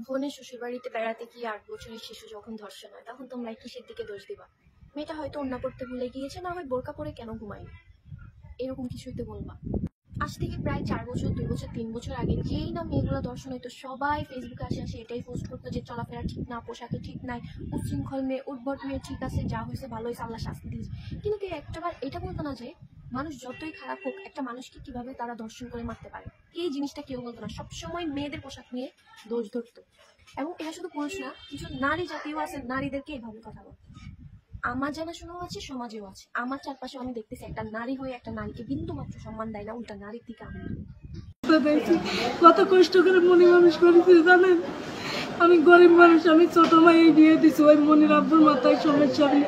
বোনের শ্বশুর বাড়িতে বেড়াতে গিয়ে 8 বছরের শিশু যখন ধর্ষণ হয় তখন তোমরা কিসের দিকে দোষ দিবা? মেয়েটা হয়তো ওড়না পড়তে ভুলে গিয়েছে, না হয় বোরকা পরে কেন ঘুমায়নি, এরকম কিছুই তো বলবা। আজ থেকে প্রায় 4 বছর 2 বছর 3 বছর আগে যেই না মেয়েগুলো দর্শন হইতো সবাই ফেসবুকে আসে এটাই পোস্ট করতো যে চলাফেরা ঠিক না, পোশাকে ঠিক নাই, উচ্ছৃঙ্খল মেয়ে, উদ্ভট মেয়ে, ঠিক আছে যা হয়েছে ভালো হয়েছে, আল্লাহ শাস্তি দিয়েছে। কিন্তু কেউ একটাবার এটা বলতো না যে মানুষ যতই খারাপ হোক একটা মানুষকে কিভাবে তারা দর্শন করে মারতে পারে। এই জিনিসটা কেউ বলতো না, সবসময় মেয়েদের পোশাক নিয়ে দোষ ধরতো। এবং এটা শুধু পুরুষ না, কিছু নারী জাতীয় আছে, নারীদেরকে এইভাবে কথা বলে। আমার জানাশোনাও আছে, সমাজেও আছে। আমার চারপাশে আমি দেখতেছি একটা নারী হয়ে একটা নারীকে বিন্দু মাত্র সম্মান দেয় না, উল্টা নারীর দিকে আমি কত কষ্ট করে মনি মানুষ করেছি জানেন। আমি গরিব মানুষ, আমি ছোট মাই বিয়ে দিছি, ওই মনির আব্বুর মাথায় সমস্যা, আমি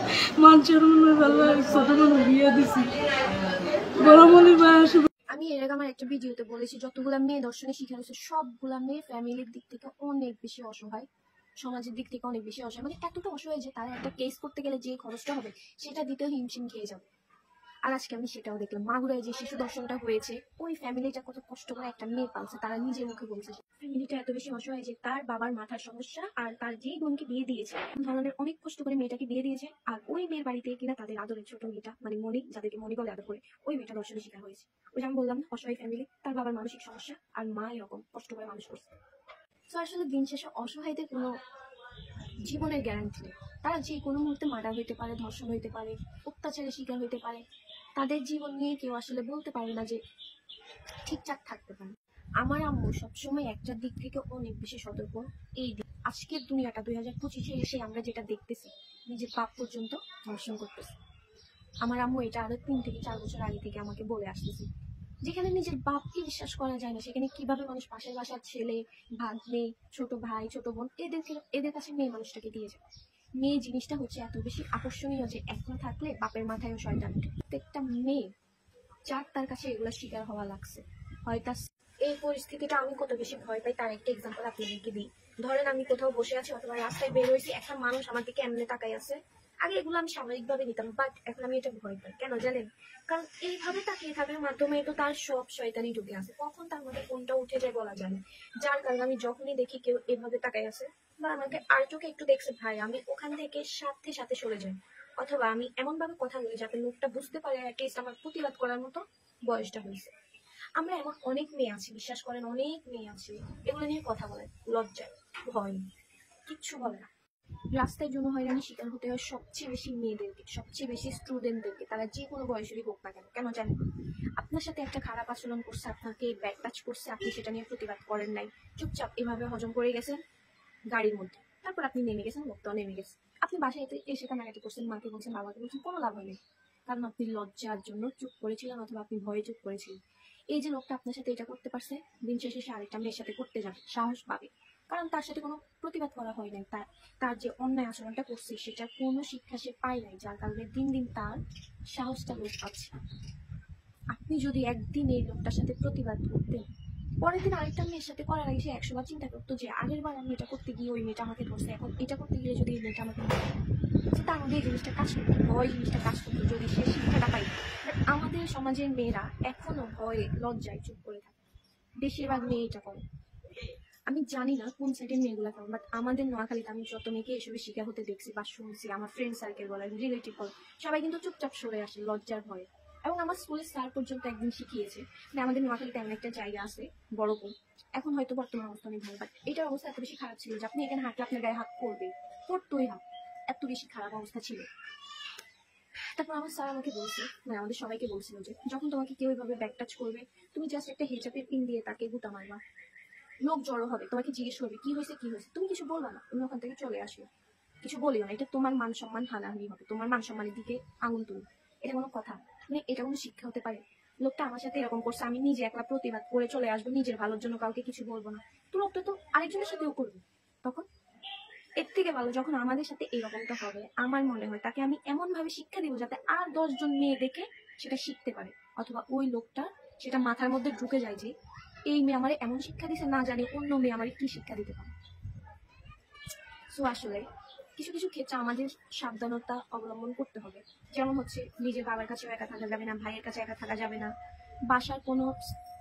মানুষের বেলায় ছোট মানুষ বিয়ে দিছি, বড় মনির বয়স। আমি এর আগে আমার একটা ভিডিওতে বলেছি যতগুলা মেয়ে দর্শনের শিকার হচ্ছে সবগুলা মেয়ে ফ্যামিলির দিক থেকে অনেক বেশি অসহায়, সমাজের দিক থেকে অনেক বেশি অসহায়, মানে এতটা অসহায় যে তারা একটা কেস করতে গেলে যে খরচটা হবে সেটা দিতেও হিমশিম খেয়ে যাবে। আর আজকে আমি সেটাও দেখলাম, মাগুরায় যে শিশু দর্শনটা হয়েছে ওই ফ্যামিলিটা কত কষ্ট করে একটা মেয়ে পালছে, তারা নিজের মুখে বলছে ফ্যামিলিটা এত বেশি অসহায় যে তার বাবার মাথার সমস্যা আর তার যেই বোনকে বিয়ে দিয়েছে ধরনের অনেক কষ্ট করে মেয়েটাকে বিয়ে দিয়েছে, আর ওই মেয়ের বাড়িতে কিনা তাদের আদরের ছোট মেয়েটা মানে মনি, যাদেরকে মনি বলে আদর করে, ওই মেয়েটা দর্শনের শিকার হয়েছে। ওই যে আমি বললাম না, অসহায় ফ্যামিলি, তার বাবার মানসিক সমস্যা আর মা এরকম কষ্ট করে মানুষ করছে। তো আসলে দিন শেষে অসহায়দের কোনো জীবনের গ্যারান্টি নেই, তারা যে কোনো মুহূর্তে মার্ডার হইতে পারে, ধর্ষণ হইতে পারে, অত্যাচারের শিকার হইতে পারে। তাদের জীবন নিয়ে কেউ আসলে বলতে পারে না যে ঠিকঠাক থাকতে পারে। আমার আম্মু সবসময় একটা দিক থেকে অনেক বেশি সতর্ক। এই দিক আজকের দুনিয়াটা 2025-এ এসে আমরা যেটা দেখতেছি, নিজের পাপ পর্যন্ত ধর্ষণ করতেছে। আমার আম্মু এটা আরো 3 থেকে 4 বছর আগে থেকে আমাকে বলে আসতেছে। যেখানে নিজের বাপকে বিশ্বাস করা যায় না সেখানে কিভাবে মানুষ পাশের বাসার ছেলে, ভাগ্নে, ছোট ভাই, ছোট বোন এদের কাছে মেয়ে মানুষটাকে দিয়ে যায়। মেয়ে জিনিসটা হচ্ছে এত বেশি আকর্ষণীয় যে এখন থাকলে বাপের মাথায়ও শয়তান উঠে। প্রত্যেকটা মেয়ে যার তার কাছে এগুলো শিকার হওয়া লাগছে, হয়তো এই পরিস্থিতিটা আমি কত বেশি ভয় পাই তার একটা এক্সাম্পল আপনাদেরকে দিই। ধরেন আমি কোথাও বসে আছি অথবা রাস্তায় বের হয়েছি, একটা মানুষ আমার দিকে এমনি তাকাই আছে, আগে এগুলো আমি স্বাভাবিকভাবে নিতাম, বাট এখন আমি এটা ভয় পাই। কেন জানেন? কারণ এইভাবে তাকিয়ে থাকার মাধ্যমে তো তার সব শয়তানি ঢুকে আছে, কখন তার মধ্যে কোনটা উঠে যায় বলা যায় না। যার কারণে আমি যখনই দেখি কেউ এভাবে তাকাই আছে বা আমাকে আর চোখে একটু দেখছে, ভাই আমি ওখান থেকে সাথে সাথে সরে যাই, অথবা আমি এমন ভাবে কথা বলি যাতে লোকটা বুঝতে পারে অ্যাটলিস্ট আমার প্রতিবাদ করার মতো বয়সটা হয়েছে। আমরা এমন অনেক মেয়ে আছি, বিশ্বাস করেন অনেক মেয়ে আছে এগুলো নিয়ে কথা বলে লজ্জায়, ভয়, কিচ্ছু বলে না। রাস্তায় যৌন হয়রানির শিকার হতে হয় সবচেয়ে বেশি মেয়েদেরকে, সবচেয়ে বেশি স্টুডেন্টদেরকে, তারা যে কোনো বয়সেরই হোক না কেন। কেন জানেন? আপনার সাথে একটা খারাপ আচরণ করছে, আপনাকে ব্যাড টাচ করছে, আপনি সেটা নিয়ে প্রতিবাদ করেন নাই, চুপচাপ এভাবে হজম করে গেছেন গাড়ির মধ্যে, তারপর আপনি নেমে গেছেন, লোকটাও নেমে গেছে, আপনি বাসায় এসে কান্নাকাটি করছেন, মাকে বলছেন, বাবাকে বলছেন, কোনো লাভ হয়নি, কারণ আপনি লজ্জার জন্য চুপ করেছিলেন অথবা আপনি ভয়ে চুপ করেছিলেন। এই যে লোকটা আপনার সাথে এটা করতে পারছে, দিন শেষে সে আরেকটা মেয়ের সাথে করতে যাবে, সাহস পাবে, কারণ তার সাথে কোনো প্রতিবাদ করা হয় নাই, তার যে অন্যায় আচরণটা করছে সেটার কোনো শিক্ষা সে পায় নাই, যার কারণে দিন দিন তার সাহসটা লোক পাচ্ছে। আপনি যদি একদিন এই লোকটার সাথে প্রতিবাদ করতেন, পরের দিন আরেকটা মেয়ের সাথে করার আগে সে 100 বার চিন্তা করতো যে আগের বার আমি এটা করতে গিয়ে ওই মেয়েটা আমাকে ধরছে, এখন এটা করতে গিয়ে যদি এই মেয়েটা আমাকে ধরে, তার মধ্যে এই জিনিসটা কাজ করতো, ভয় জিনিসটা কাজ করতো, যদি সে শিক্ষাটা পাই। আমাদের সমাজের মেয়েরা এখনো ভয়ে লজ্জায় চুপ করে থাকে, বেশিরভাগ মেয়ে এটা করে। আমি জানি না কোন সাইডের মেয়েগুলো কেমন, বাট আমাদের নোয়াখালীতে আমি যত মেয়েকে এসবের শিকার হতে দেখছি বা শুনছি, আমার ফ্রেন্ড সার্কেল বলেন, রিলেটিভ বলেন, সবাই কিন্তু চুপচাপ সরে আসে লজ্জার ভয়ে। এবং আমার স্কুলের স্যার পর্যন্ত একদিন শিখিয়েছে যে আমাদের নোয়াখালীতে এমন একটা জায়গা আছে বড়পুর, এখন হয়তো বর্তমান অবস্থা অনেক ভালো, বাট এটার অবস্থা এত বেশি খারাপ ছিল যে আপনি এখানে হাঁটলে আপনার গায়ে হাত পড়বে, পড়তোই হাত, এত বেশি খারাপ অবস্থা ছিল। তারপর আমার স্যার আমাকে বলছে, মানে আমাদের সবাইকে বলছিল যে যখন তোমাকে কেউ এভাবে ব্যাক টাচ করবে, তুমি জাস্ট একটা হেজাবের পিন দিয়ে তাকে গুতা মারবা, লোক জড়ো হবে, তোমাকে জিজ্ঞেস করবে কি হয়েছে কি হয়েছে, তুমি কিছু বলবা না, তুমি ওখান থেকে চলে আসবে, কিছু বলিও না, এটা তোমার মান সম্মান হানাহানি হবে, তোমার মান সম্মানের দিকে আঙুল তুলবে, এটা কোনো কথা? মানে এটা কোনো শিক্ষা হতে পারে? লোকটা আমার সাথে এরকম করছে, আমি নিজে একলা প্রতিবাদ করে চলে আসবো, নিজের ভালোর জন্য কাউকে কিছু বলবো না, তো লোকটা তো আরেকজনের সাথেও করবে। তখন এর থেকে ভালো যখন আমাদের সাথে এরকমটা হবে, আমার মনে হয় তাকে আমি এমন ভাবে শিক্ষা দিব যাতে আর 10 জন মেয়ে দেখে সেটা শিখতে পারে, অথবা ওই লোকটা সেটা মাথার মধ্যে ঢুকে যায় যে এই মেয়ে আমারে এমন শিক্ষা দিছে, না জানি অন্য মেয়ে আমারে কি শিক্ষা দিতে পারে। সো আসলে কিছু কিছু ক্ষেত্রে আমাদের সাবধানতা অবলম্বন করতে হবে, যেমন হচ্ছে নিজের বাবার কাছেও একা থাকা যাবে না, ভাইয়ের কাছে একা থাকা যাবে না, বাসার কোনো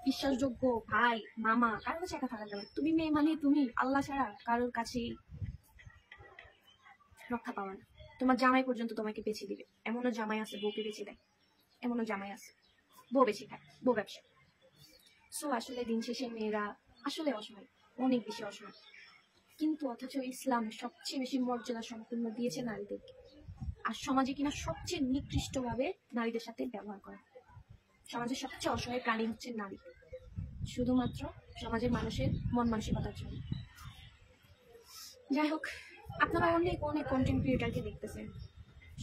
বিশ্বাসযোগ্য ভাই মামা কারোর কাছে একা থাকা যাবে না। তুমি মেয়ে মানে তুমি আল্লাহ ছাড়া কারোর কাছে রক্ষা পাওয়া না। তোমার জামাই পর্যন্ত তোমাকে বেছে দিবে, এমনও জামাই আছে বউকে বেছে দেয়, এমনও জামাই আছে বউ বেছে খায়, বউ ব্যবসা। সো আসলে দিন শেষে মেয়েরা আসলে অসহায়, অনেক বেশি অসহায়। কিন্তু অথচ ইসলাম সবচেয়ে বেশি মর্যাদা সম্পূর্ণ দিয়েছে নারীদেরকে, আর সমাজে কিনা সবচেয়ে নিকৃষ্টভাবে নারীদের সাথে ব্যবহার করা। সমাজের সবচেয়ে অসহায় প্রাণী হচ্ছে নারী, শুধুমাত্র সমাজের মানুষের মন মানসিকতার জন্য। যাই হোক, আপনারা অনেক অনেক কন্টেন্ট ক্রিয়েটারকে দেখতেছেন,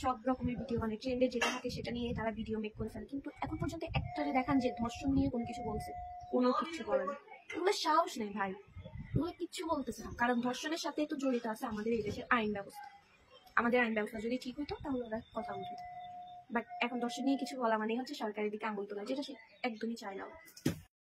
সব রকমের ভিডিও মানে ট্রেন্ডে যেটা থাকে সেটা নিয়ে তারা ভিডিও মেক করে ফেলে, কিন্তু এখন পর্যন্ত একটারে দেখান যে ধর্ষণ নিয়ে কোনো কিছু বলছে? কোনো কিছু বলে না। এগুলো সাহস নেই ভাই, এগুলো কিচ্ছু বলতেছে না, কারণ ধর্ষণের সাথে তো জড়িত আছে আমাদের এই দেশের আইন ব্যবস্থা। আমাদের আইন ব্যবস্থা যদি ঠিক হইতো তাহলে ওরা কথা বলতো, বাট এখন ধর্ষণ নিয়ে কিছু বলা মানে হচ্ছে সরকারের দিকে আঙুল তোলা, যেটা সে একদমই চায় না।